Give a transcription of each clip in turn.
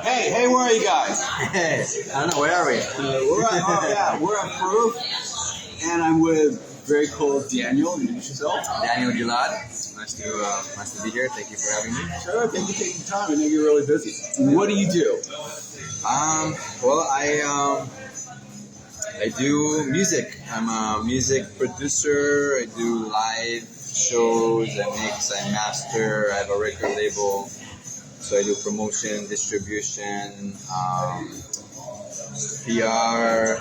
Hey, where are you guys? Hey, I don't know, where are we? We're at Peru, and I'm with very cool Daniel. Introduce yourself. Daniel Gilad. Nice to be here. Thank you for having me. Sure, thank you for taking time. I know you're really busy. What do you do? Well, I do music. I'm a music producer. I do live shows. I mix. I master. I have a record label. So I do promotion, distribution, PR,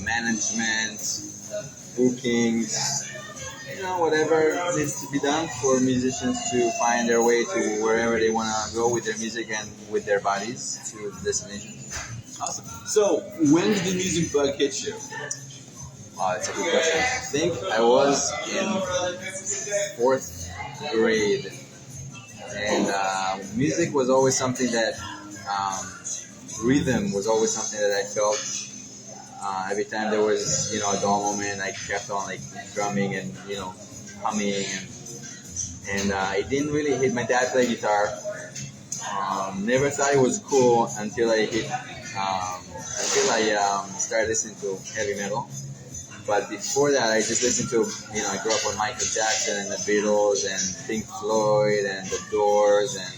management, bookings, whatever needs to be done for musicians to find their way to wherever they want to go with their music and with their bodies to the destination. Awesome. So when did the music bug hit you? That's a good question. I think I was in 4th grade. And music was always something that, rhythm was always something that I felt. Every time there was, a dull moment, I kept on drumming and, humming. And it didn't really hit. My dad played guitar. Never thought it was cool until I started listening to heavy metal. But before that, I just listened to, I grew up on Michael Jackson and the Beatles and Pink Floyd and the Doors and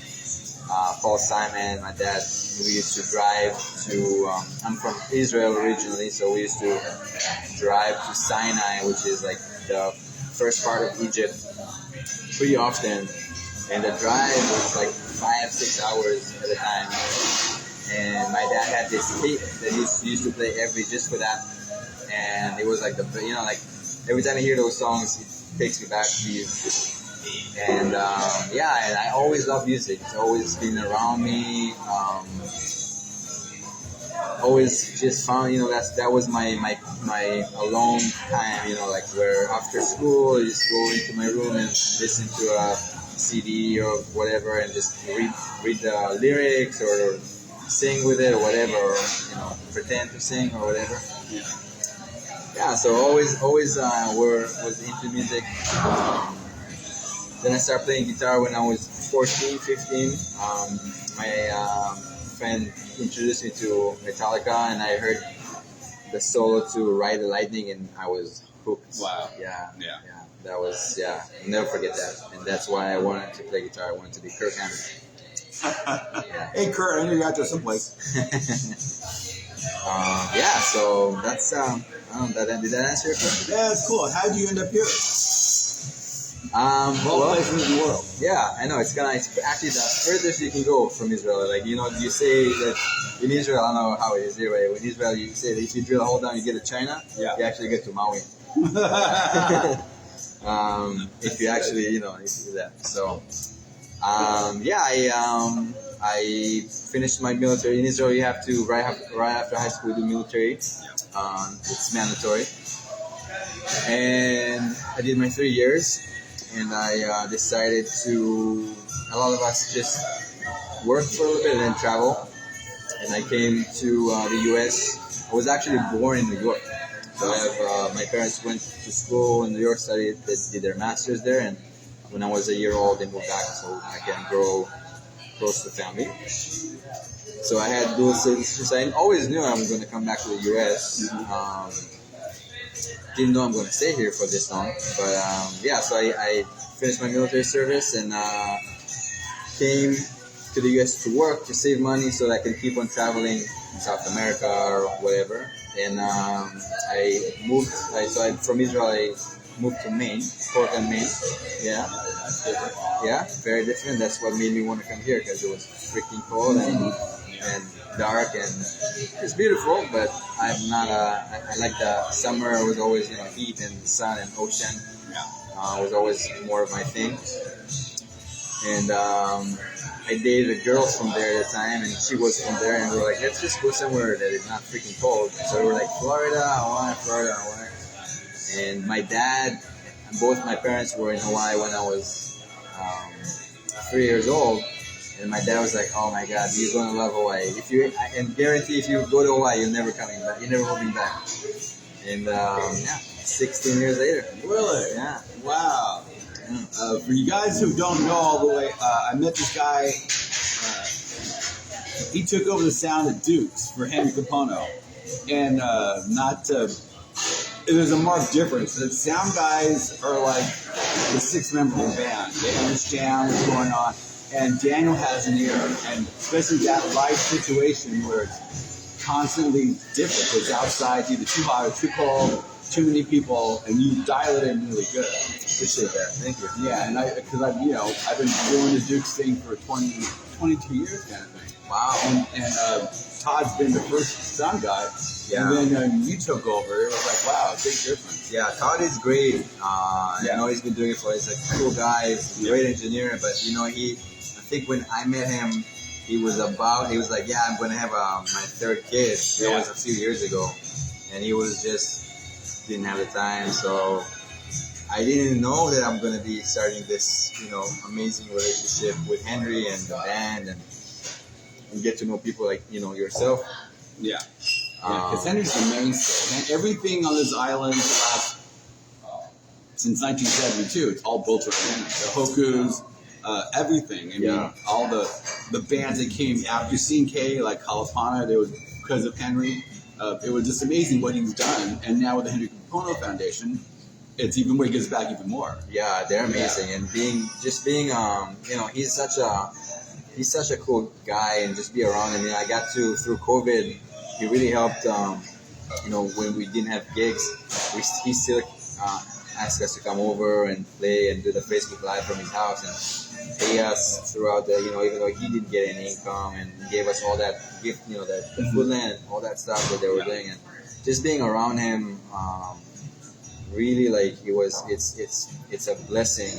Paul Simon. My dad, we used to drive to, I'm from Israel originally, so we used to drive to Sinai, which is like the first part of Egypt, pretty often. And the drive was like 5-6 hours at a time. And my dad had this tape that he used to play just for that. And it was like every time I hear those songs, it takes me back to you. And and I always love music. It's always been around me. Always just found, that was my alone time. Where after school, I just go into my room and listen to a CD or whatever, and just read the lyrics or sing with it or whatever, or pretend to sing or whatever. Yeah, so always was into music. Then I started playing guitar when I was 14, 15. My friend introduced me to Metallica, and I heard the solo to Ride the Lightning, and I was hooked. Wow. Yeah. That was, I'll never forget that. And that's why I wanted to play guitar. I wanted to be Kirk Hammett. Hey, Kurt, I knew you out there someplace. So that's, did that answer your question? Yeah, that's cool. How did you end up here? Places in the world. Yeah, I know. It's actually the furthest you can go from Israel. You say that in Israel, I don't know how it is here, but in Israel, you say that if you drill a hole down, you get to China. Yeah. You actually get to Maui. If you actually, if you do that. So, I finished my military. In Israel, you have to, right after high school, do military. It's mandatory. And I did my 3 years, and I decided to, a lot of us just work for a little bit and then travel. And I came to the U.S. I was actually born in New York. So I have, my parents went to school in New York, did their master's there, and when I was a year old, they moved back so I can grow close to family. So I had dual citizenship. I always knew I was going to come back to the U.S. Didn't know I'm going to stay here for this long. But so I finished my military service and came to the U.S. to work, to save money so that I can keep on traveling in South America or whatever. And I moved, from Israel, I moved to Maine, Portland, Maine. Yeah, very different. That's what made me want to come here, because it was freaking cold and dark, and it's beautiful. But I'm not I like the summer. It was always heat and sun and ocean. Was always more of my thing. And I dated a girl from there at the time, and she was from there, and we were like, let's just go somewhere that is not freaking cold. So we were like, Florida, Hawaii. And my dad and both my parents were in Hawaii when I was 3 years old. And my dad was like, oh my God, you're going to love Hawaii. I can guarantee if you go to Hawaii, you're never coming back. You're never moving back. And 16 years later. Really? Yeah. Wow. For you guys who don't know all the way, I met this guy he took over the sound at Duke's for Henry Kapono. And there's a marked difference. The sound guys are like the six-member band. They understand what's going on. And Daniel has an ear. And especially that live situation where it's constantly different. It's outside, either too hot or too cold, too many people, and you dial it in really good. Appreciate that. Thank you. Yeah, and I've been doing the Duke's thing for 22 years kind of thing. Wow. And Todd's been the first sound guy. Yeah. And then you took over. It was like, wow, big difference. Yeah, Todd is great. I know he's been doing it for. He's a cool guy. He's a great engineer. But I think when I met him, he was like, yeah, I'm going to have my third kid. That was a few years ago, and he was just didn't have the time. So I didn't know that I'm going to be starting this, amazing relationship with Henry and the band, and get to know people like yourself. Yeah. Because Henry's the mainstay. And everything on this island since 1972, it's all built around Henry. The Hokus, everything. I mean, all the bands that came after Scene K, like Kalapana, they were because of Henry. It was just amazing what he's done. And now with the Henry Kapono Foundation, it's even where he gives back even more. Yeah, they're amazing. And being, he's such a cool guy, and just be around him. I mean, I got to, through COVID, he really helped, when we didn't have gigs, he still asked us to come over and play and do the Facebook Live from his house and pay us throughout the, even though he didn't get any income, and gave us all that gift, the food land, all that stuff that they were doing. And just being around him, really, like, it's a blessing,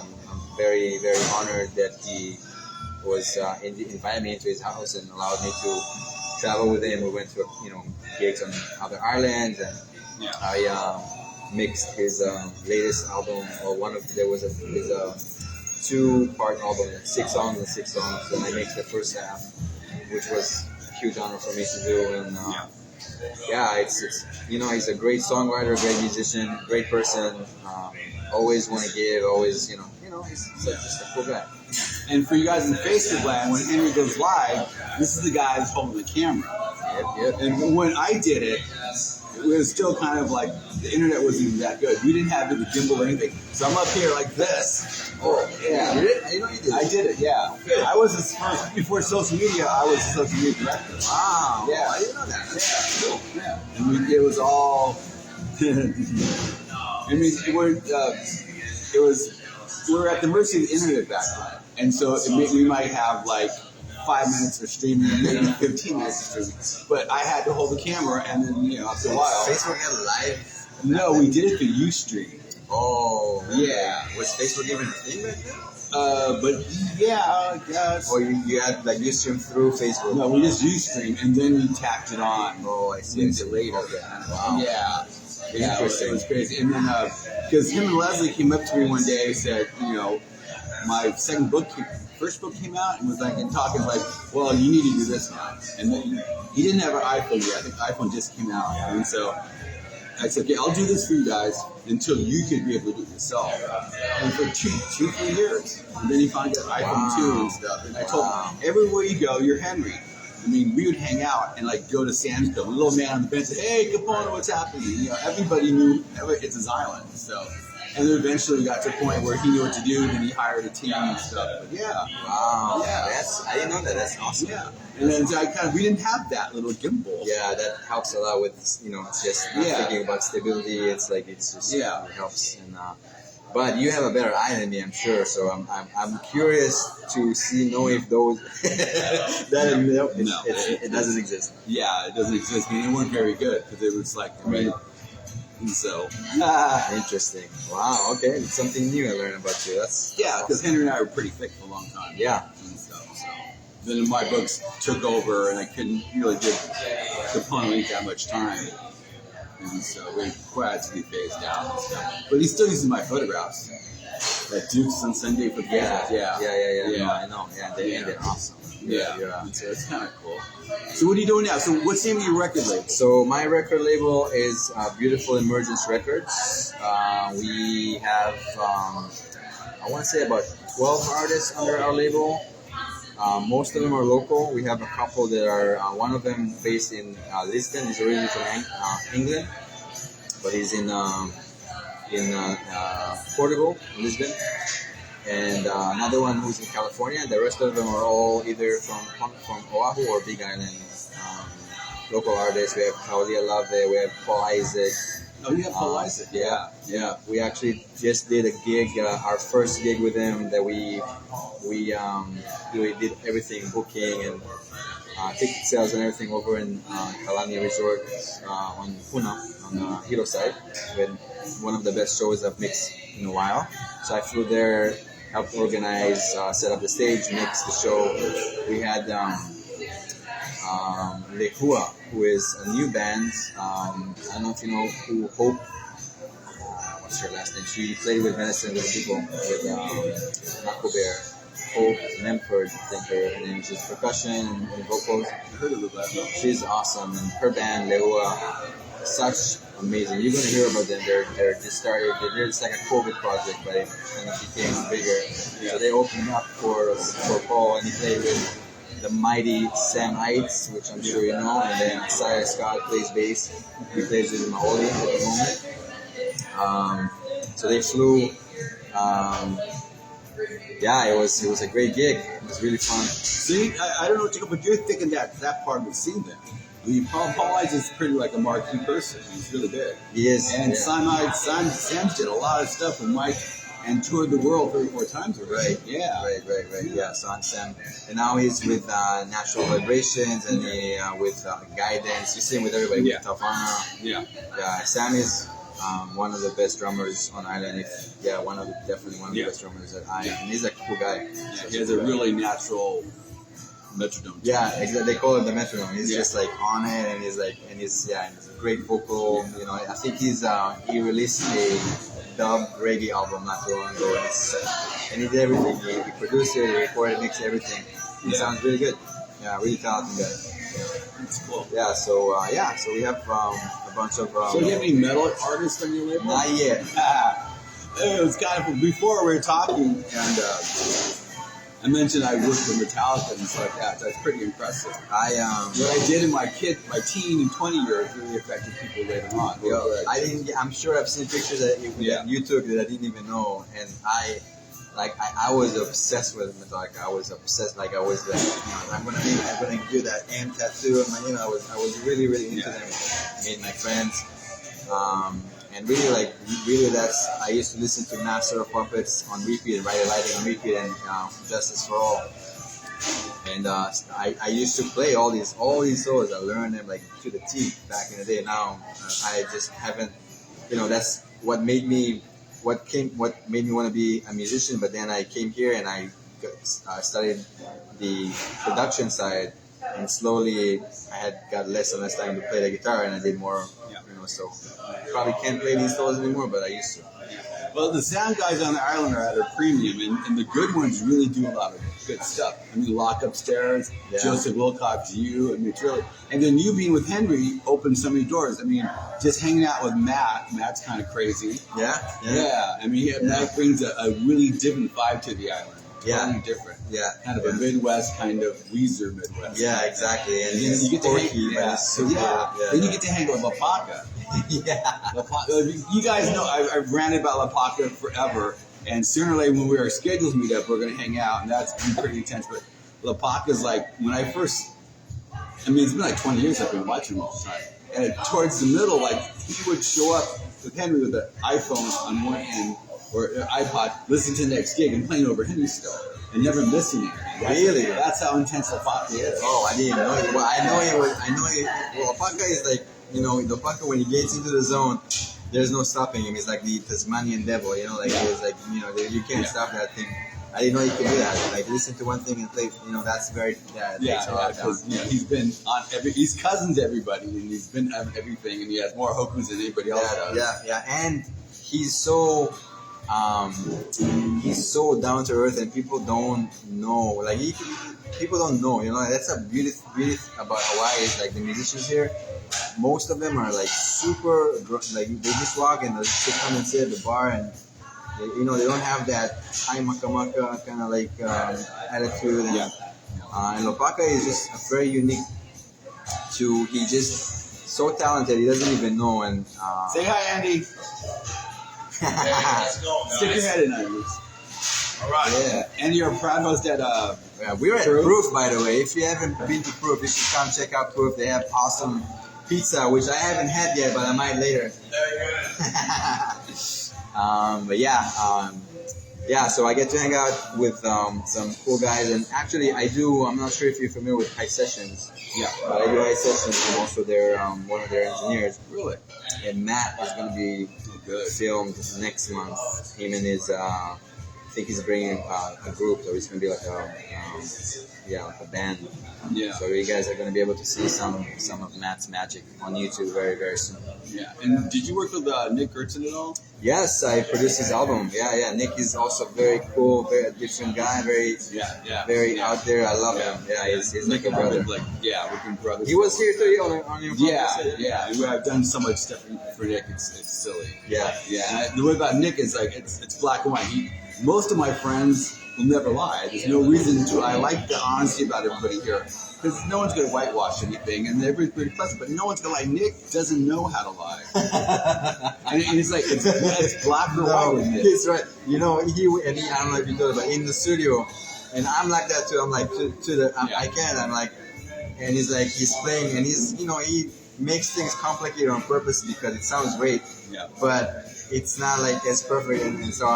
I'm very, very honored that he was invited me into his house and allowed me to travel with him. We went to gigs on other islands, and I mixed his latest album, or there was his 2-part album, 6 songs, and I mixed the first half, which was a huge honor for me to do. And it's he's a great songwriter, great musician, great person. Always want to give, always he's just a cool guy. And for you guys in Facebook land, when Henry goes live, this is the guy that's holding the camera. Yep. And when I did it, it was still kind of like the internet wasn't even that good. We didn't have the gimbal or anything. So I'm up here like this. Oh, yeah. You did it? I didn't know you did it. I did it, yeah. Good. I was his first, before social media, I was the social media director. Wow. Yeah. I didn't know that. Yeah. Cool. Yeah. And it was all, we were at the mercy of the internet back then. And so we might have like 5 minutes of streaming, maybe 15 minutes of streaming. But I had to hold the camera, and then, after a while. Facebook had live? No, we did it through Ustream. Oh. Yeah. Was Facebook even a thing back then? But yeah, I guess. Or you had like Ustream through Facebook? No, we just Ustream, and then we tacked it on. Oh, I see. Into later. Okay. Wow. Yeah. Yeah, it was crazy. And then, because him and Leslie came up to me one day and said, my first book came out, and was like, and talking like, well, you need to do this now. And then he didn't have an iPhone yet. I think the iPhone just came out. And so I said, okay, I'll do this for you guys until you can be able to do it yourself. And for 3 years. And then he finally got iPhone 2 and stuff. And I told him, everywhere you go, you're Henry. I mean, we would hang out and like go to Sam's Club. A little man on the bench said, "Hey, Kapono, what's happening?" Everybody knew it's his island. So, and then eventually we got to a point where he knew what to do, and he hired a team and stuff. But Wow. Yeah. I didn't know that. That's awesome. Yeah. And then we didn't have that little gimbal. Yeah, that helps a lot with it's just not thinking about stability. It's like it helps. And but you have a better eye than me, I'm sure. So I'm curious to know if those it doesn't exist. Yeah, it doesn't exist. I mean, it weren't very good because it was like so. Interesting. Wow. Okay, it's something new I learned about you. That's because Henry and I were pretty thick for a long time. Yeah. And stuff. So then my books took over, and I couldn't really give Kapono that much time. And so we had to be phased out and stuff. But he still uses my photographs. At Duke's on Sunday for the Yeah. Yeah. I know. Yeah, they're awesome. Yeah. So it's kind of cool. So what are you doing now? So what's the name of your record label? So my record label is Beautiful Emergence Records. We have, I want to say about 12 artists under our label. Most of them are local. We have a couple that are, one of them based in Lisbon. He's originally from England, but he's in Portugal, Lisbon. And another one who's in California. The rest of them are all either from Oahu or Big Island. Local artists. We have Kaulia Lave, we have Paul Isaac. Oh, you have Paul Isaac. Yeah. We actually just did a gig, our first gig with him that we did everything, booking and ticket sales and everything over in Kalani Resort on Puna, on the Hilo side, with one of the best shows I've mixed in a while. So I flew there, helped organize, set up the stage, mix the show. We had Lehua, who is a new band. I don't know if you know who Hope. What's her last name? She played with Medicine with people with Knuckle Bear. Hope Memford, I think her name. She's percussion and vocals. I heard of that. She's awesome, and her band Lehua, such amazing. You're gonna hear about them. They're just started. They're just like a COVID project, but it kind of became bigger. So they opened up for Paul, and he played with the mighty Sam Heights, which I'm sure you know, and then Isaiah Scott plays bass. He plays with Maoli at the moment. So they flew. It was a great gig. It was really fun. See, I don't know what you go, but you're thinking that part of the scene then. I mean, Paul Isaac is pretty like a marquee person. He's really big. He is. And Sam did a lot of stuff with Mike and toured the world 3 or 4 times already. Right. Yeah. Right. Yeah, Sam. And now he's with Natural Vibrations and with Guidance. He's singing with everybody. Yeah. With Tavana. Yeah. Yeah, Sam is one of the best drummers on island. Definitely one of the best drummers that and he's a cool guy. Yeah, he has a really natural metronome. Yeah, exactly. They call him the metronome. He's just like on it, and he's a great vocal. You know, I think he released a dub reggae album not too long ago, and he did everything. He produced it, he recorded, mixed everything. He sounds really good. Yeah, really talented guy. That's cool. Yeah, so we have a bunch of. So do you have any metal artists on your label? Not yet. It was kind of before we were talking, and I mentioned I worked with Metallica and stuff like that. So that's pretty impressive. What I did in my teen and 20 years really affected people later on. I'm sure I've seen pictures that you took that I didn't even know, and I was obsessed with Metallica. I was obsessed. Like I was like, I'm gonna do that M tattoo. And I was really into them. Made my friends. And really that's, I used to listen to Master of Puppets on repeat, Rider Lighting on repeat, and Justice for All. And I used to play all these songs. I learned them like to the teeth back in the day. Now I just haven't, that's what made me want to be a musician. But then I came here and I studied the production side, and slowly I got less and less time to play the guitar, and I did more. So I probably can't play these songs anymore, but I used to. Well, the sound guys on the island are at a premium, and the good ones really do a lot of good stuff. I mean, Lock Upstairs, Joseph Wilcox, you. I mean, it's really. And then you being with Henry opened so many doors. I mean, just hanging out with Matt's kind of crazy. Yeah. I mean, Matt brings a really different vibe to the island. Totally different. Yeah. Kind of a Midwest, kind of Weezer Midwest. Yeah, exactly. And you get to hang. Then you get to hang with Lapaka. You guys know I've ranted about Lapaka forever, and sooner or later when our schedules meet up, we're going to hang out, and that's been pretty intense. But Lapaka's like, when I first, it's been like 20 years I've been watching him all the time, and towards the middle, like, he would show up with Henry with an iPhone on one end, or an iPod, listening to the next gig and playing over Henry still, and never missing anything. Really? That's how intense Lapaka is. Oh, I didn't even know it. Well, I know he, Lapaka is like, Lapaka, when he gets into the zone, there's no stopping him. He's like the Tasmanian devil, he was like, you can't stop that thing. I didn't know he could do that. Like, listen to one thing and play, that's very, because he's been on he's cousins to everybody, and he's been on everything, and he has more hokus than anybody else does. Yeah, and he's so down to earth, and people don't know. Like, people don't know. That's a beauty about Hawaii. Is like the musicians here. Most of them are like super, like they just walk and they come and sit at the bar, and they don't have that high maka kind of like attitude. And Lopaka is just a very unique to. He just so talented. He doesn't even know. And Say hi, Andy. Stick your head in, Andy. All right. Yeah, and you're a proud host at yeah, we're at Proof, by the way. If you haven't been to Proof, you should come check out Proof. They have awesome pizza, which I haven't had yet, but I might later. But yeah, so I get to hang out with some cool guys, and actually I'm not sure if you're familiar with High Sessions. Yeah. But I do High Sessions. I'm also their one of their engineers. Really? And Matt is going to be filmed next month. Him and his, I think he's bringing a group, so it's going to be like a band. Yeah. So you guys are going to be able to see some of Matt's magic on YouTube very, very soon. Yeah. And did you work with Nick Gertzen at all? Yes, I produced his album. Yeah. Nick is also very cool, very different guy, very out there. I love him. Yeah, he's like a brother. We've been brothers. He was here too on your podcast. Yeah. I've done so much stuff for Nick. It's silly. Yeah. And the way about Nick is like it's black and white. Most of my friends will never lie. There's no reason to. I like the honesty about everybody here because no one's going to whitewash anything, and everybody's pretty pleasant. But no one's going to lie. Nick doesn't know how to lie, and it's like it's black or white with Nick. He's right. You know, he I don't know if you know, but in the studio, and I'm like that too. I'm like I can't. I'm like, and he's like he's playing, and he makes things complicated on purpose because it sounds great, but it's not like as perfect, and so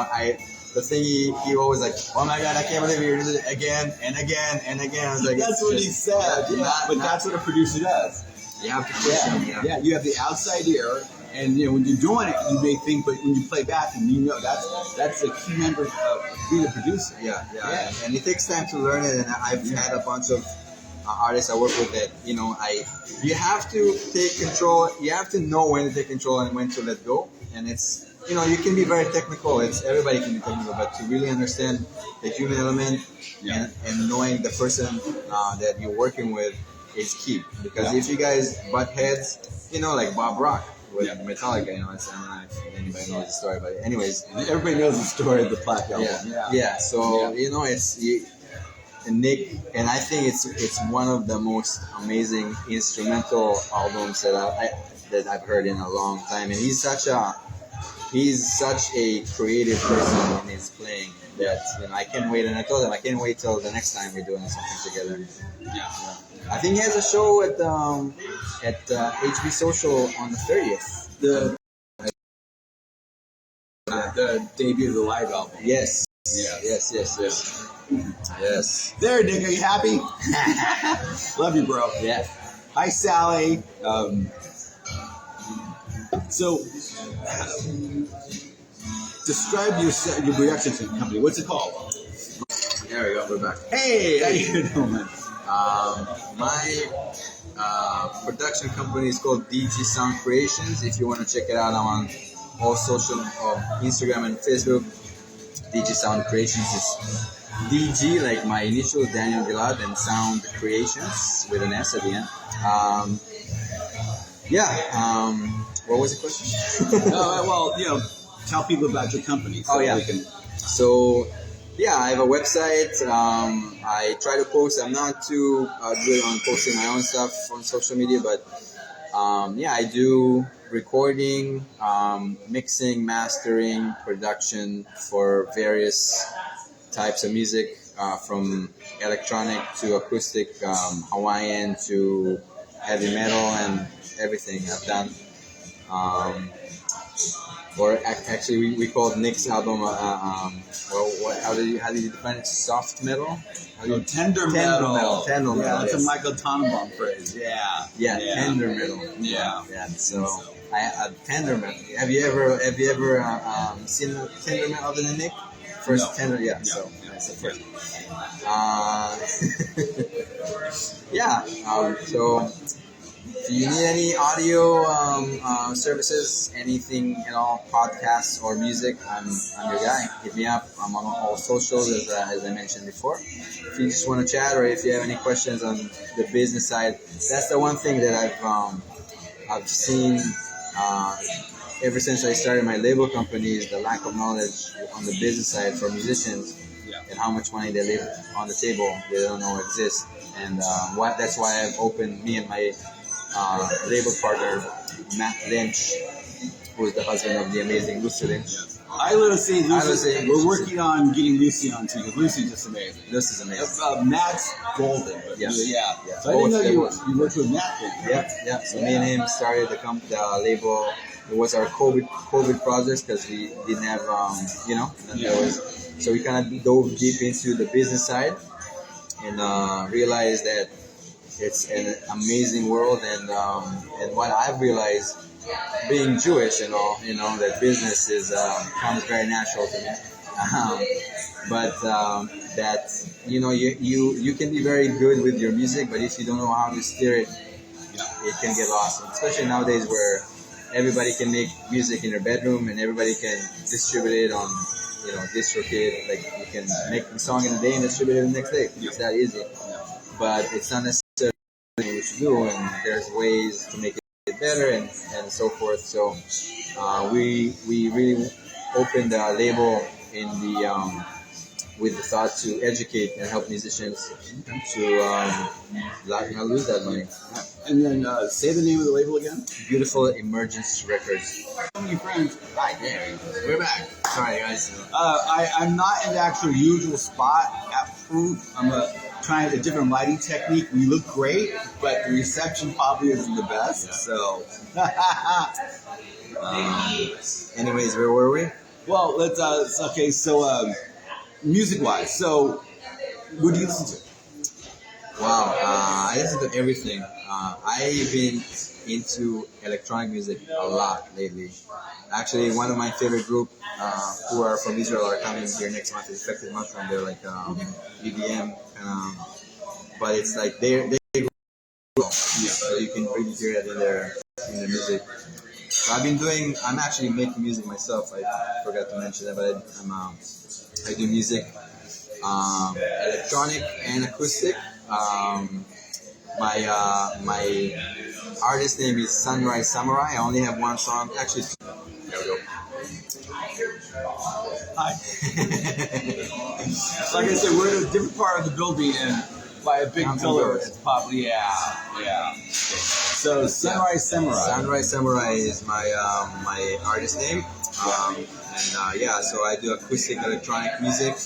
the thing he always like, oh my God, I can't believe you're doing it again and again and again. I was like, that's what he said. But that's what a producer does. You have to push him. Yeah, you have the outside ear, and when you're doing it, you may think, but when you play back, and that's a key member of being a producer. Yeah. And it takes time to learn it, and I've had a bunch of artists I work with that, you have to take control. You have to know when to take control and when to let go, and it's. You can be very technical. Everybody can be technical, but to really understand the human element and knowing the person that you're working with is key. Because if you guys butt heads, like Bob Rock with Metallica, I don't know if anybody knows the story, but anyways, everybody knows the story of the Black Album. So it's Nick, and I think it's one of the most amazing instrumental albums that I've heard in a long time, and he's such a creative person in his playing that I can't wait. And I told him I can't wait till the next time we're doing something together. Yeah. I think he has a show at HB Social on the 30th. The debut of the live album. Yes. Yeah. Yes. There, Nick. Are you happy? Love you, bro. Yeah. Hi, Sally. So, describe your production company. What's it called? There we go. We're back. Hey, how you doing? My production company is called DG Sound Creations. If you want to check it out, I'm on all social, Instagram and Facebook. DG Sound Creations is DG, like my initial, Daniel Gilad, and Sound Creations with an S at the end. What was the question? Tell people about your company. So I have a website. I try to post. I'm not too good on posting my own stuff on social media, but I do recording, mixing, mastering, production for various types of music, from electronic to acoustic, Hawaiian to heavy metal, and everything I've done. Or actually, we called Nick's album. How did you define it? Soft metal? Tender metal. Tender metal. That's a Michael Tannenbaum phrase. Yeah. Tender metal. Yeah. So tender metal. Have you ever seen tender metal other than Nick? First No. tender. Yeah. No. So No. that's the first. So. If you need any audio services, anything at all, podcasts or music, I'm your guy. Hit me up. I'm on all socials, as I mentioned before. If you just want to chat, or if you have any questions on the business side, that's the one thing that I've seen ever since I started my label company is the lack of knowledge on the business side for musicians, and how much money they leave on the table they don't know exists. And that's why I've opened, me and my label partner, Matt Lynch, who is the husband of the amazing Lucy Lynch. I literally say Lucy. We're working on getting Lucy on too, because Lucy's just amazing. Lucy's amazing. Matt's golden. But Yeah. So I didn't know you worked with Matt then. Yeah. So me and him started the label. It was our COVID project because we didn't have, so we kind of dove deep into the business side and realized that it's an amazing world. And what I've realized, being Jewish and all, that business comes very natural to me. But that you can be very good with your music, but if you don't know how to steer it, it can get lost. Especially nowadays where everybody can make music in their bedroom and everybody can distribute it on, DistroKid. Like you can make a song in a day and distribute it the next day. It's that easy. But it's not necessarily what you should do, and there's ways to make it better and so forth. So we really opened the label in the with the thought to educate and help musicians to not lose that money. And then say the name of the label again. Beautiful Emergence Records. So many friends. Hi, there. We're back. Sorry, guys. I'm not in the actual usual spot at Proof. I'm trying a different lighting technique. We look great, but the reception probably isn't the best. So. Anyways, where were we? Well, let's. Okay, so music-wise, so what do you listen to? Wow, I listen to everything. I've been into electronic music a lot lately. Actually, one of my favorite group who are from Israel are coming here next month. Is Infected Mushroom. They're like EDM, but it's like they so you can really hear it in their music. So I'm actually making music myself. I forgot to mention that, but I do music, electronic and acoustic. My artist name is Sunrise Samurai. I only have one song. Actually, there we go. Hi. Like I said, we're in a different part of the building, and by a big pillar, it's probably yeah. So Sunrise Samurai. Sunrise Samurai is my artist name. So I do acoustic electronic music.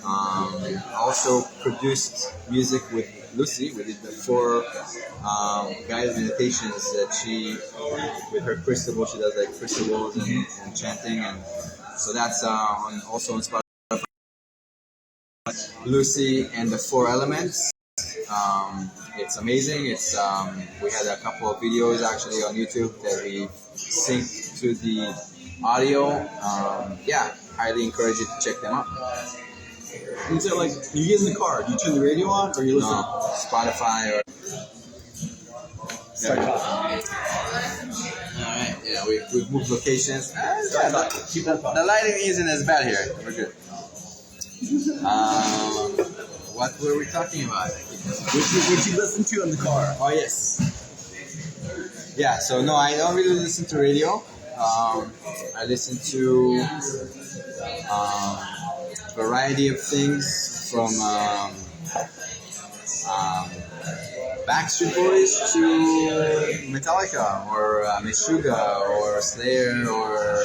Also produced music with Lucy. We did the 4 guided meditations that she, with her crystal ball, she does like crystal balls and chanting, and so that's also on Spotify. Lucy and the 4 Elements. It's amazing. It's we had a couple of videos actually on YouTube that we synced to the audio. Highly encourage you to check them out. And so, like, you get in the car, do you turn the radio on, or you listen? No, Spotify or. Alright, yeah, we've moved locations. Keep that thought. The lighting isn't as bad here. We're good. What were we talking about? What you listen to in the car? Oh, yes. Yeah, so no, I don't really listen to radio. I listen to variety of things from Backstreet Boys to Metallica or Meshuggah or Slayer or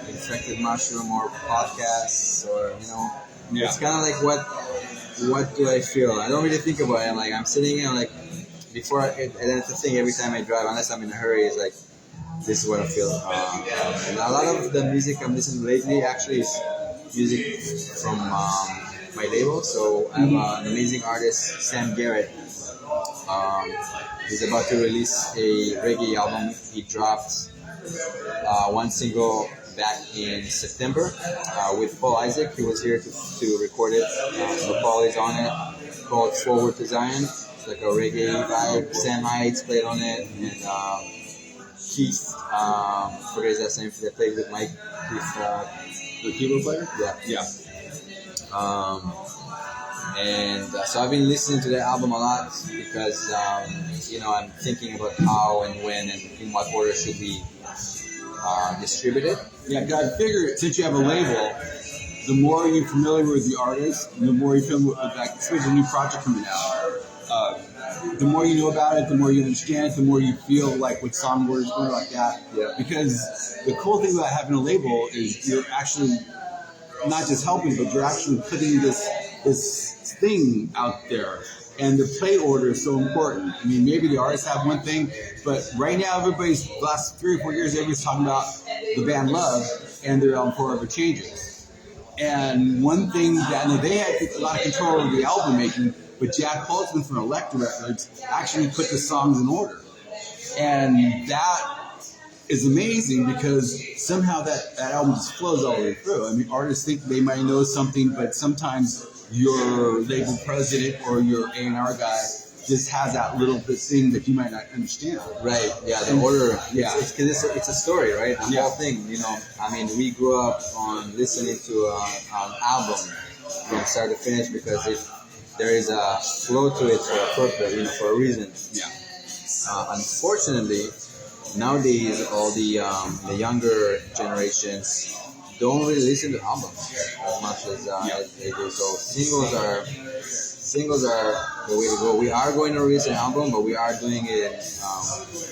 Infected Mushroom or podcasts or it's kind of like what do I feel? I don't really think about it. I'm sitting here and then it's the thing every time I drive, unless I'm in a hurry, it's like this is what I feel. And a lot of the music I'm listening to lately actually is music from my label. So I have an amazing artist, Sam Garrett. He's about to release a reggae album. He dropped one single back in September with Paul Isaac. He was here to record it. So Paul is on it, called Forward to Zion. It's like a reggae vibe. Sam Hides played on it, and Keith, forget his last name, that played with Mike. Keith, the keyboard player? Yeah. So I've been listening to that album a lot because I'm thinking about how and when and in what order should we distribute it. Yeah, because I figure since you have a label, the more you're familiar with the artist, the more you're familiar with, especially a new project coming out, the more you know about it, the more you understand it, the more you feel like with song words or like that. Yeah. Because the cool thing about having a label is you're actually not just helping, but you're actually putting this thing out there. And the play order is so important. I mean, maybe the artists have one thing, but right now everybody's, the last 3 or 4 years, everybody's talking about the band Love and their album Forever Changes. And one thing that, and they had a lot of control over the album making, but Jack Holtzman from Elektra Records actually put the songs in order. And that is amazing because somehow that album just flows all the way through. I mean, artists think they might know something, but sometimes your label president or your A&R guy just has that little bit thing that you might not understand. Right. Yeah. The order. Yeah. It's a story, right? The whole thing. You know. I mean, we grew up on listening to an album from start to finish because there is a flow to it for a purpose, you know, for a reason. Yeah. Unfortunately, nowadays all the younger generations don't really listen to albums as much as they do. So singles are the way to go. We are going to release an album, but we are doing it.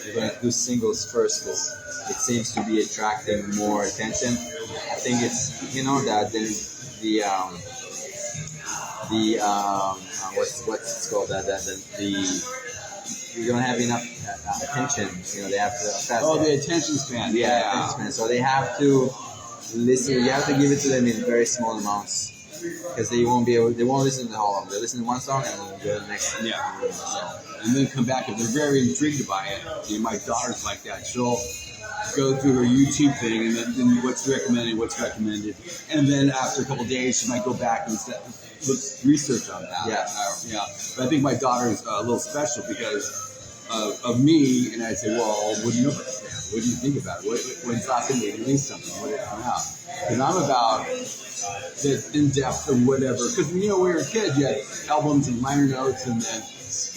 We're going to do singles first because it seems to be attracting more attention. I think it's that what's it called you don't have enough attention. They have to. The attention span. Yeah, attention span. So they have to listen. You have to give it to them in very small amounts because they won't listen to the whole album. They listen to one song and then go to the next one. Yeah. And then come back if they're very intrigued by it. My daughter's like that. She'll go through her YouTube thing and then what's recommended, and then after a couple of days she might go back and look research on that. Yeah. But I think my daughter's a little special because of me, and I say, well, what do you know about this band? What do you think about it? When's the last time they released something? When did it come out? Because I'm about the in-depth or whatever. Because when we were a kid, you had albums and liner notes, and then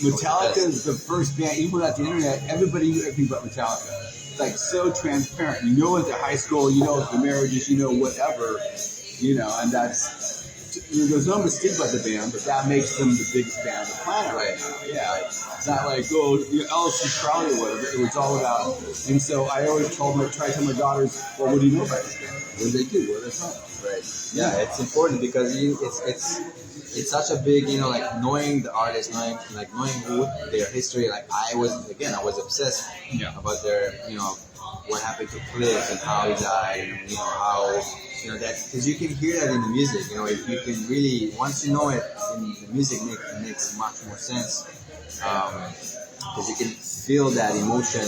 Metallica is the first band, even without the internet, everybody knew everything about Metallica. It's like so transparent. You know at the high school, you know at the marriages, you know whatever, and that's. There's no mistake about the band, but that makes them the biggest band on the planet right now. Yeah, it's not like LC Crowley or whatever. It was all about, and so I always try to tell my daughters, well, what do you know about this band? What do they do? Where are they from? Right. Yeah, it's important because it's such a big, knowing the artist, knowing who their history. Like I was obsessed about their, what happened to Cliff and how he died, and how. That because you can hear that in the music. If you can really, once you know it, in the music makes much more sense. Because you can feel that emotion.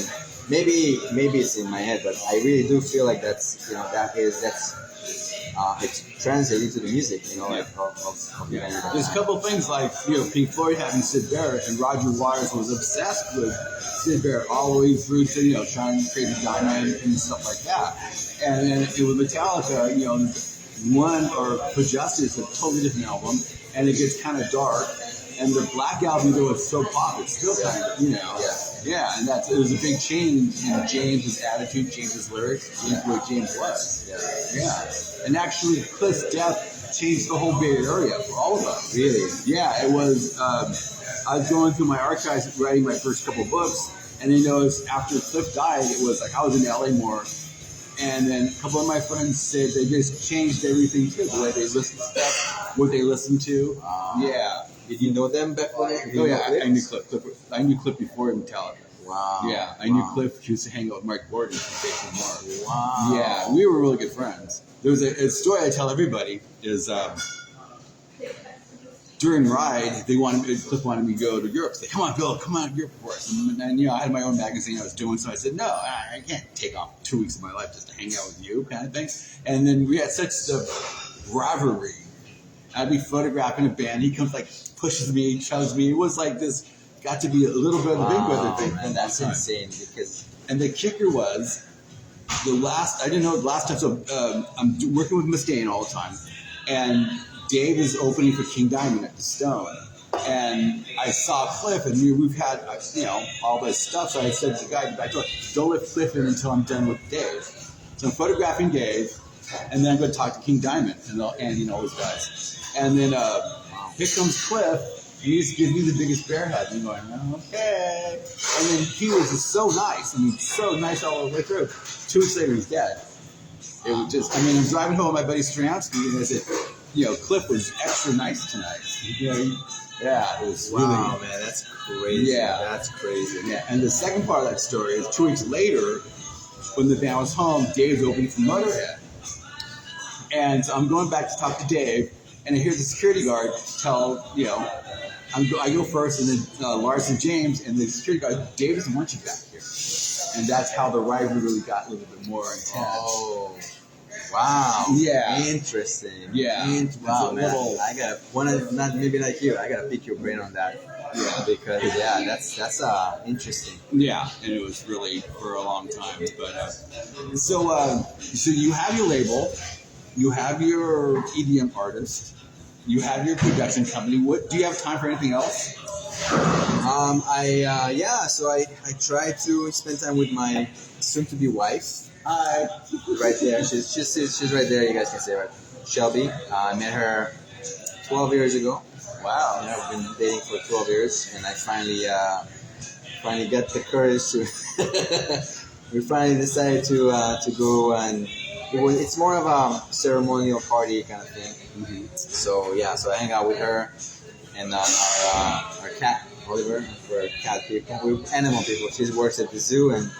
Maybe it's in my head, but I really do feel like that's it's translated to the music. Of the band. There's a couple of things like Pink Floyd having Sid Barrett, and Roger Waters was obsessed with Sid Barrett all the way through to trying to create a diamond and stuff like that. And then with Metallica, one or For Justice is a totally different album, and it gets kind of dark. And the Black Album, though it's so pop, it's still kind of, and it was a big change in James' attitude, James' lyrics, what James was. Yeah. And actually, Cliff's death changed the whole Bay Area for all of us. Really? Yeah, it was. I was going through my archives, writing my first couple books, and I noticed after Cliff died, it was like I was in LA more. And then a couple of my friends said they just changed everything too, the way they listened to stuff, what they listened to. Yeah. Did you know them back then? Oh yeah, I knew Cliff. I knew Cliff before Metallica. Wow. Yeah, I knew Cliff. He used to hang out with Mike Gordon from Jason Moore. Wow. Yeah, we were really good friends. There was a story I tell everybody is during Ride, Cliff wanted me to go to Europe. He said, come on, Bill, come on to Europe for us. And I had my own magazine I was doing, so I said, no, I can't take off 2 weeks of my life just to hang out with you, kind of thing. And then we had such the rivalry. I'd be photographing a band. He comes pushes me, shoves me. It was like this, got to be a little bit of a big brother thing. And that's insane And the kicker was, I didn't know the last time, so I'm working with Mustaine all the time. And Dave is opening for King Diamond at the Stone. And I saw Cliff, and we've had, all this stuff. So I said to the guy, I told him, don't let Cliff in until I'm done with Dave. So I'm photographing Dave, and then I'm going to talk to King Diamond and all those guys. And then here comes Cliff, He just gives me the biggest bear hug. And I'm going, okay. And then he was just so nice. I mean, so nice all the way through. 2 weeks later, he's dead. It was just, I mean, I'm driving home with my buddy Stransky, and I said, Cliff was extra nice tonight. Yeah, it was wow, really, man, that's crazy. Yeah. That's crazy. Yeah, and the second part of that story is 2 weeks later, when the band was home, Dave's opening for Motorhead. And so I'm going back to talk to Dave, and I hear the security guard tell, I go first, and then Lars and James, and the security guard, Dave doesn't want you back here. And that's how the rivalry really got a little bit more intense. Oh, wow. Yeah. Interesting. Yeah. Wow, man. Little, I gotta, not maybe like you, I gotta pick your brain on that. Yeah. Because, that's interesting. Yeah, and it was really for a long time. But so you have your label, you have your EDM artist, you have your production company. What do you have time for anything else? So I try to spend time with my soon-to-be wife. Right there, she's right there. You guys can see her. Shelby. I met her 12 years ago. Wow. I've been dating for 12 years, and I finally got the courage to. We finally decided to go, and it's more of a ceremonial party kind of thing. Mm-hmm. So I hang out with her and our cat Oliver. We're cat people. We're animal people. She works at the zoo, and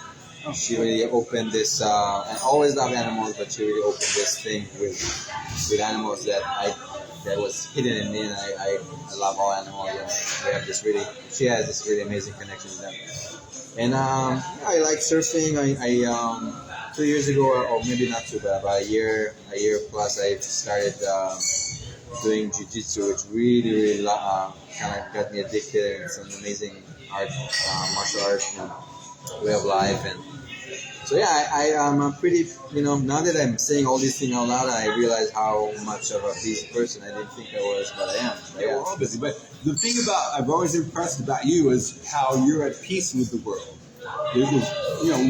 she really opened this. I always love animals, but she really opened this thing with animals that was hidden in me, and I love all animals. And we have she has this really amazing connection with them. And I like surfing. I 2 years ago, or maybe not too bad, about a year plus, I started doing jiu-jitsu, which really kind of got me addicted. It's an amazing martial arts way of life. And so I'm a pretty, now that I'm saying all these things out loud, I realize how much of a busy person I didn't think I was, but I am. Yeah, we're all busy. But the thing I've always impressed about you is how you're at peace with the world. You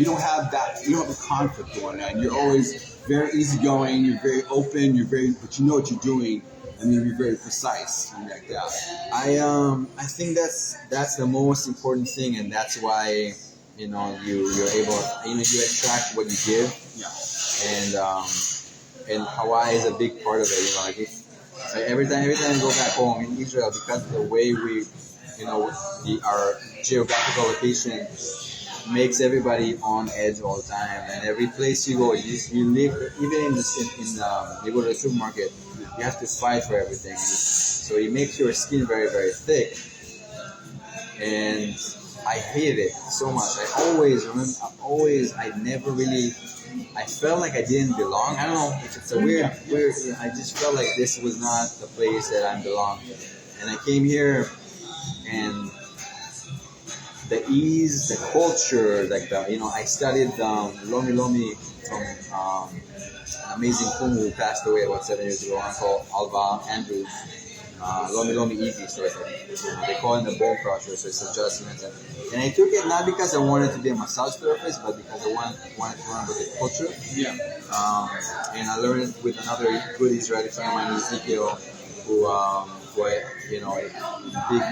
don't have the conflict going on. You're always very easygoing. You're very open. But you know what you're doing, and then you're very precise and like that. I think that's the most important thing, and that's why you're able. You attract what you give. Yeah. And Hawaii is a big part of it. Every time I go back home in Israel, because of the way our geographical location makes everybody on edge all the time, and every place you go, you live, even in you go to the supermarket, you have to fight for everything. So it makes your skin very, very thick, and I hated it so much. I felt like I didn't belong. I don't know if it's a weird. I just felt like this was not the place that I belonged. And I came here, and the ease, the culture, I studied Lomi Lomi from an amazing kumu who passed away about 7 years ago, Uncle Alva Andrews. Lomi Lomi easy, so they call it the bone crusher, so it's adjustments. And I took it not because I wanted to be a massage therapist, but because I wanted to learn about the culture. Yeah. And I learned with another good Israeli friend of mine, Ezekiel, who a big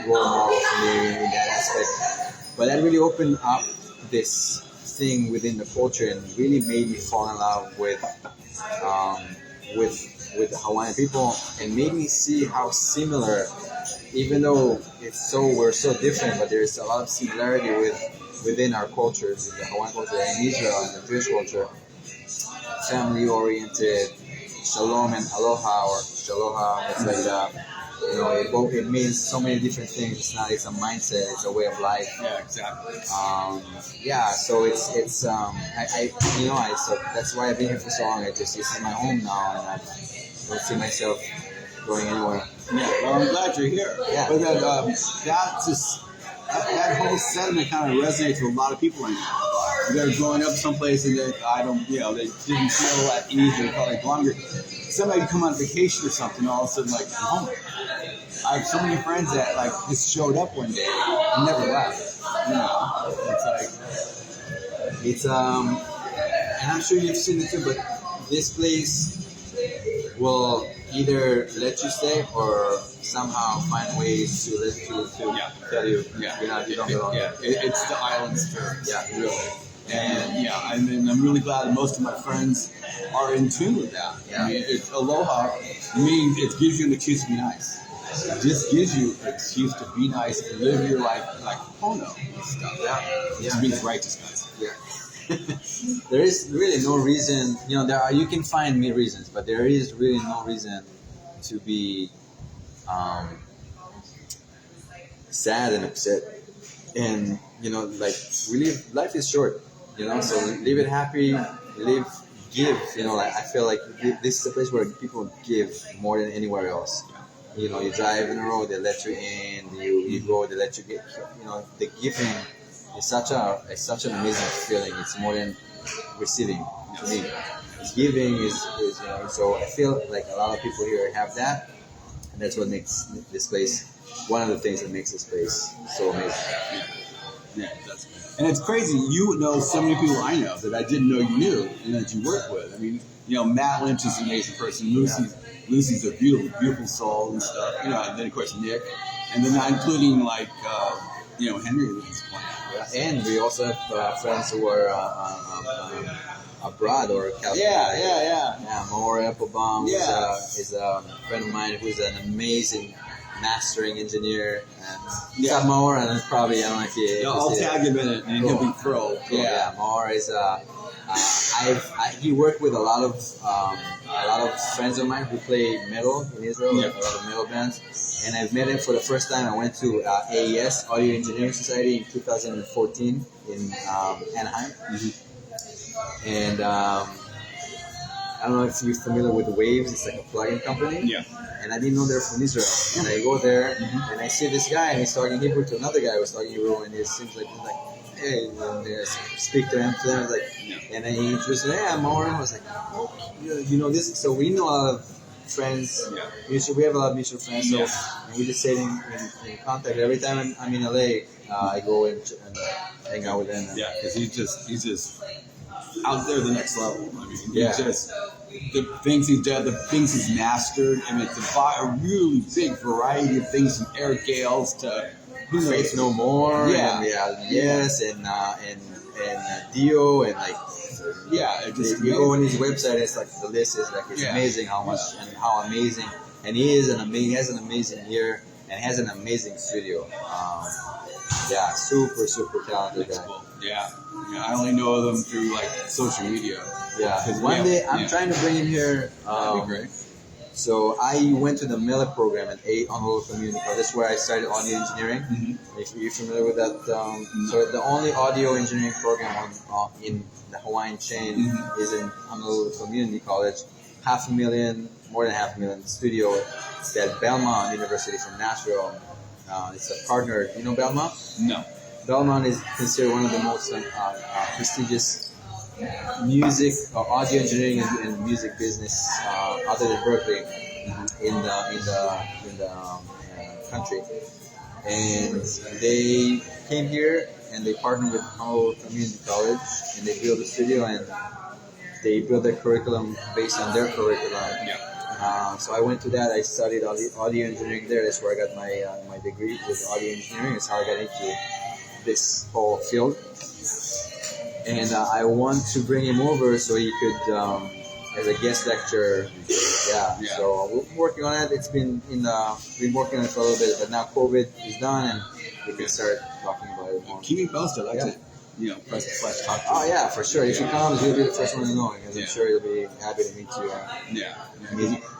role model for me in that aspect. But that really opened up this thing within the culture and really made me fall in love with the Hawaiian people, and made me see how similar, even though we're so different, but there's a lot of similarity within our cultures, the Hawaiian culture and Israel and the Jewish culture. Family oriented, shalom and aloha, or shaloha. It's like that. It means so many different things. It's a mindset. It's a way of life. Yeah, exactly. So so that's why I've been here for so long. This is my home now, and I don't see myself going anywhere. Yeah, well, I'm glad you're here. Yeah. But that whole sentiment kind of resonates with a lot of people right now. They're growing up someplace and they didn't feel at ease or felt like longer. Somebody come on vacation or something, all of a sudden, like, home. I have so many friends that just showed up one day and never left. It's and I'm sure you've seen it too, but this place will either let you stay or somehow find ways to tell you, you don't belong. It's the island's turn. Yeah, really. And I mean, I'm really glad that most of my friends are in tune with that. Yeah. I mean, it's aloha means it gives you an excuse to be nice. It just gives you an excuse to be nice and live your life like Kapono and stuff. Yeah. It means righteousness. Yeah. There is really no reason, you can find me reasons, but there is really no reason to be sad and upset. And, really, life is short, so live it happy, give, I feel like this is a place where people give more than anywhere else. You drive in the road, they let you in, you go, they let you get, the giving is such an amazing feeling. It's more than receiving to me. Giving is so I feel like a lot of people here have that, and that's what makes this place, one of the things that makes this place so amazing. Yeah, and it's crazy. You know so many people I know that I didn't know you knew and that you work with. I mean, Matt Lynch is an amazing person. Lucy's a beautiful, beautiful soul and stuff. And then of course Nick, and then not including Henry Lynn's plant. Yeah. And we also have friends who are abroad or California. Yeah. Maura Applebaum is a friend of mine who's an amazing mastering engineer. Maura, and probably I don't know if you. I'll tag him in it, and he'll be thrilled. Cool. Yeah, Maura is he worked with a lot of friends of mine who play metal in Israel, a lot of metal bands, and I've met him for the first time. I went to AES, Audio Engineering Society, in 2014 in Anaheim, and I don't know if you're familiar with Waves. It's like a plugin company. Yeah. And I didn't know they're from Israel. And I go there, and I see this guy, and he's talking Hebrew to another guy who was talking Hebrew, and it seems like he's like, hey, and I speak to him, and then he introduced me, hey, I'm Maura. I was like, oh, this. So we know a lot of friends. Yeah. We have a lot of mutual friends. So and we just stayed in contact. Every time I'm in LA, I go and hang out with him. Yeah, because he's just out there the next level. I mean, the things he's done, the things he's mastered. I mean, it's a really big variety of things from air gales to Faith No More. And Yes, and Dio, and you go on his website. It's like the list is like it's amazing how much and how amazing, and he has an amazing ear and has an amazing studio. Super talented guy. Cool. Yeah, I only know them through social media. Yeah, one day I'm trying to bring him here. That'd be great. So I went to the Miller program at Honolulu Community College. That's where I started audio engineering. If you're familiar with that, so the only audio engineering program in the Hawaiian chain is in Honolulu Community College. More than half a million studio at Belmont University from Nashville. It's a partner. You know Belmont? No. Belmont is considered one of the most prestigious music, audio engineering and music business other than Berkeley in the country. And they came here and they partnered with Honolulu Community College, and they built a studio and they built their curriculum based on their curriculum. So I went to that. I studied audio engineering there. That's where I got my degree with audio engineering. That's how I got into this whole field. And I want to bring him over so he could, as a guest lecturer. So we're working on it. It's been been working on it for a little bit, but now COVID is done and we can start talking about it more. Keep me posted. I'd like to, press the flesh talk to you. Oh yeah, for sure. If he comes, he'll be the first one to know, because I'm sure he'll be happy to meet you.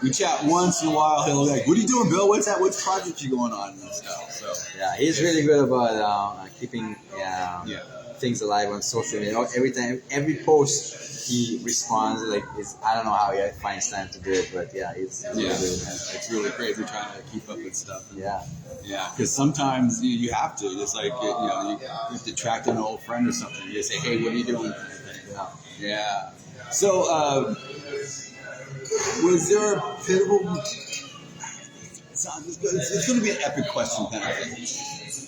We chat once in a while. He'll be like, "What are you doing, Bill? What's project you going on?" and stuff. So he's really good about keeping things alive on social media. Every post he responds I don't know how he finds time to do it, but it's really good. It's really crazy trying to keep up with stuff. Yeah, because sometimes you have to. It's like you have to track an old friend or something. You just say, "Hey, what are you doing?" Yeah. So, was there a pivotal? It's going to be an epic question kind of thing.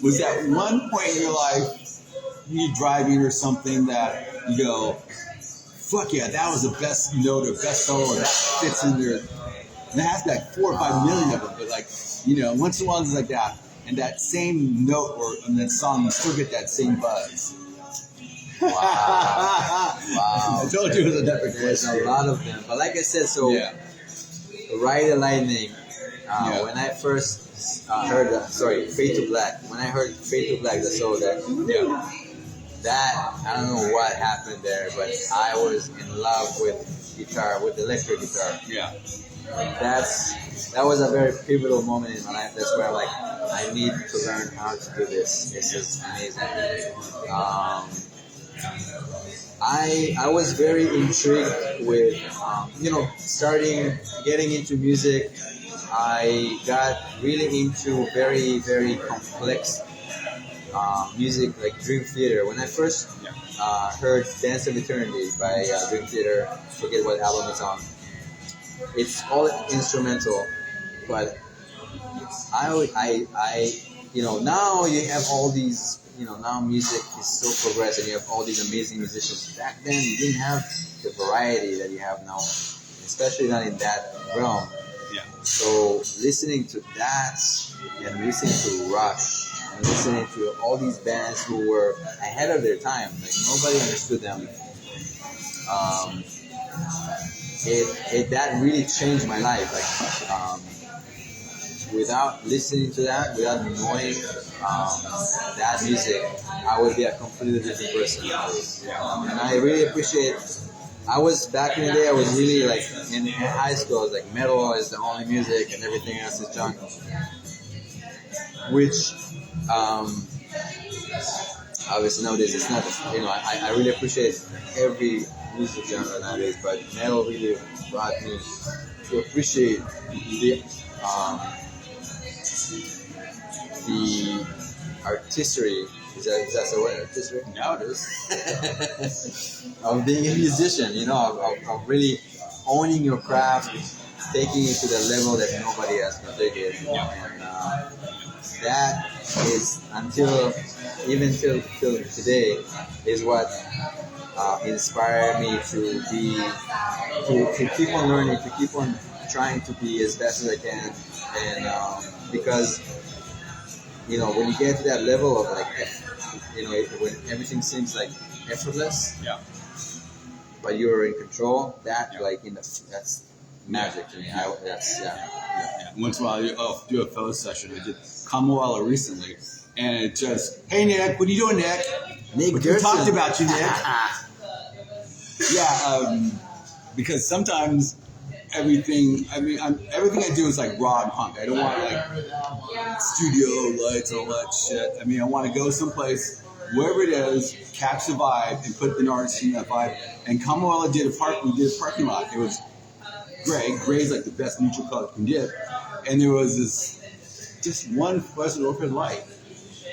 Was that one point in your life, you driving or something, that you go, "Fuck yeah, that was the best note or best solo, that fits in there And it has like 4 or 5 million of them, but like, you know, once in a while it's like that. And that same note or in that song, you still get that same buzz. Wow. Wow. I told you it was a different There's question. a lot of them. But like I said, so Yeah. Ride the Lightning. Yeah. When I first heard, Fade to Black. When I heard Fade to Black, the song that I don't know what happened there, but I was in love with guitar, with electric guitar. Yeah. That was a very pivotal moment in my life. That's where I'm like, I need to learn how to do this. This is amazing. I was very intrigued with getting into music. I got really into very, very complex music like Dream Theater. When I first heard Dance of Eternity by Dream Theater, forget what album it's on. It's all instrumental, but now you have all these, now music is so progressive. You have all these amazing musicians. Back then, you didn't have the variety that you have now, especially not in that realm. Yeah. So listening to that and listening to Rush and listening to all these bands who were ahead of their time, like nobody understood them. That really changed my life. Like without listening to that, without knowing that music, I would be a completely different person. And I really appreciate. I was back in the day. I was really like in high school. I was like, metal is the only music, and everything else is junk. Which obviously nowadays it's not. I really appreciate every music genre nowadays, but metal really brought me to appreciate the artistry. Is that the word? Artistry? Now it is. Of being a musician, of really owning your craft, taking it to the level that nobody else can take it. And that is even till today is what inspired me to keep on learning, to keep on trying to be as best as I can, and because when you get to that level of like, when everything seems like effortless, but you're in control, that's magic to me. Once in a while, I'll do a fellow session. I did Kamoala recently, and it just, hey Nick, what are you doing, Nick? Nick, we talked about you, Nick. Because sometimes everything I do is like raw and punk. I don't want like studio lights and all that shit. I want to go someplace, wherever it is, catch the vibe and put the artist in that vibe. And Kamoala we did a parking lot. It was gray. Gray is like the best neutral color you can get. And there was just one fluorescent overhead light.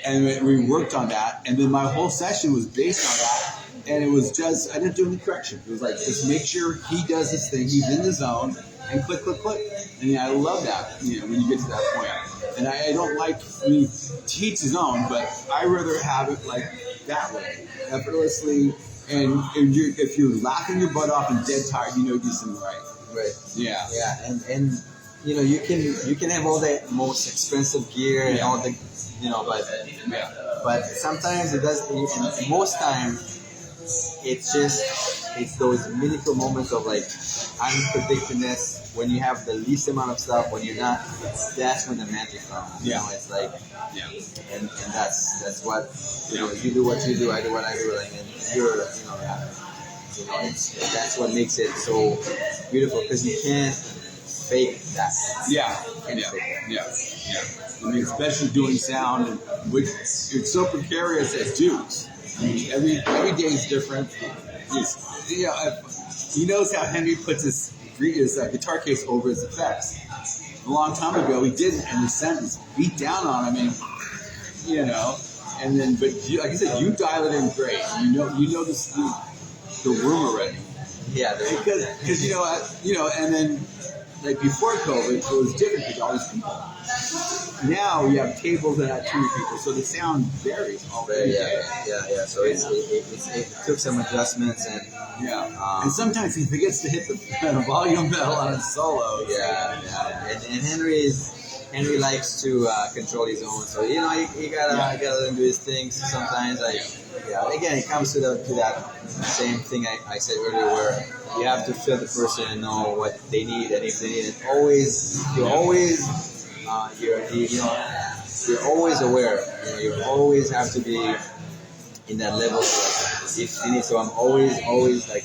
And we worked on that. And then my whole session was based on that. And it was just, I didn't do any correction. It was like, just make sure he does his thing. He's in the zone. And click, click, click. And I love that, when you get to that point. And I don't like, to each his own, but I rather have it like that way, effortlessly. And if you're laughing your butt off and dead tired, you do something right. Right. Yeah. Yeah. And you can have all the most expensive gear and all the, but sometimes it does. And most time, it's those minuscule moments of like unpredictedness when you have the least amount of stuff, when you're not. That's when the magic comes. It's like, and that's what you do what you do, I do what I do, and you're that's what makes it so beautiful, because you can't fake that. Especially doing sound, which it's so precarious as dudes. Every day is different. He knows how Henry puts his guitar case over his effects. A long time ago, he didn't, and the sentence beat down on him, and then, but like I said, you dial it in great. You know the room already. Yeah, because and then like before COVID, it was different because all these people. Now you have tables that have 2 people, so the sound varies all day. Yeah. So it took some adjustments and and sometimes he forgets to hit the volume pedal on his solo. And Henry likes to control his own, so you gotta let him do his things. Sometimes again, it comes to that same thing I said earlier, where you have to feel the person and know what they need, and if they need it, you're always aware. You always have to be in that level. If you need, so I'm always like,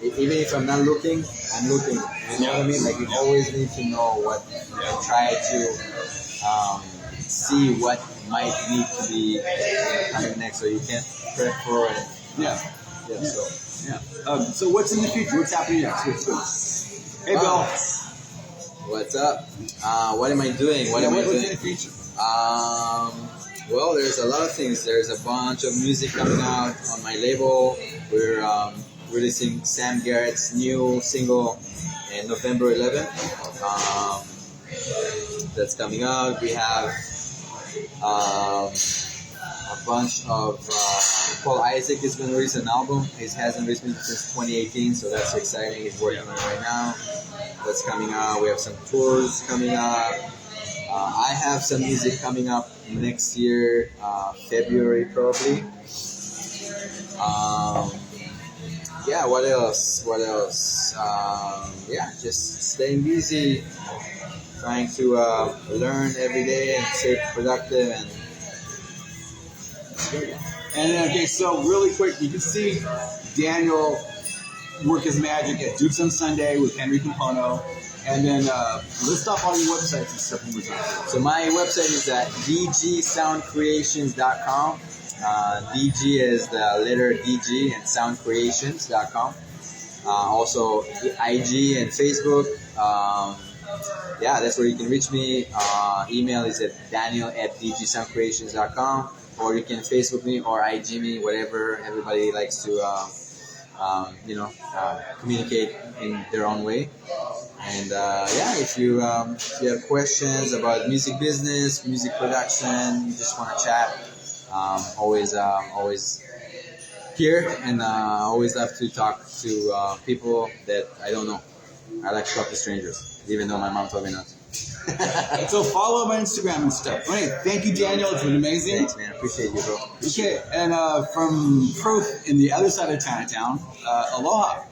even if I'm not looking, I'm looking. You know what I mean? Like you always need to know what, and try to see what might need to be coming next, so you can prep for it. So what's in the future? What's happening next? Hey, Bill. What's up? What am I doing? What am I doing? What's in the future? Well, there's a lot of things. There's a bunch of music coming out on my label. We're releasing Sam Garrett's new single in November 11th. That's coming out. We have a bunch of Paul Isaac has been releasing an album. He hasn't released music since 2018, so that's exciting. He's working on it right now. That's coming out. We have some tours coming up. I have some music coming up next year, February probably. What else? Just staying busy, trying to learn every day and stay productive. Okay, so really quick, you can see Daniel work his magic at Dukes on Sunday with Henry Kapono. And then list off all your websites and stuff. So my website is at dgsoundcreations.com. DG is the letter DG, and soundcreations.com. Also IG and Facebook. That's where you can reach me. Email is at daniel@dgsoundcreations.com, or you can Facebook me or IG me, whatever everybody likes to communicate in their own way. And if you have questions about music business, music production, you just want to chat, always here, and always love to talk to people that I don't know. I like to talk to strangers, even though my mom told me not to. So follow my Instagram and stuff. Okay, thank you, Daniel. It's been amazing. Thanks, man. Appreciate you, bro. Okay, and from Proof in the other side of Chinatown, aloha.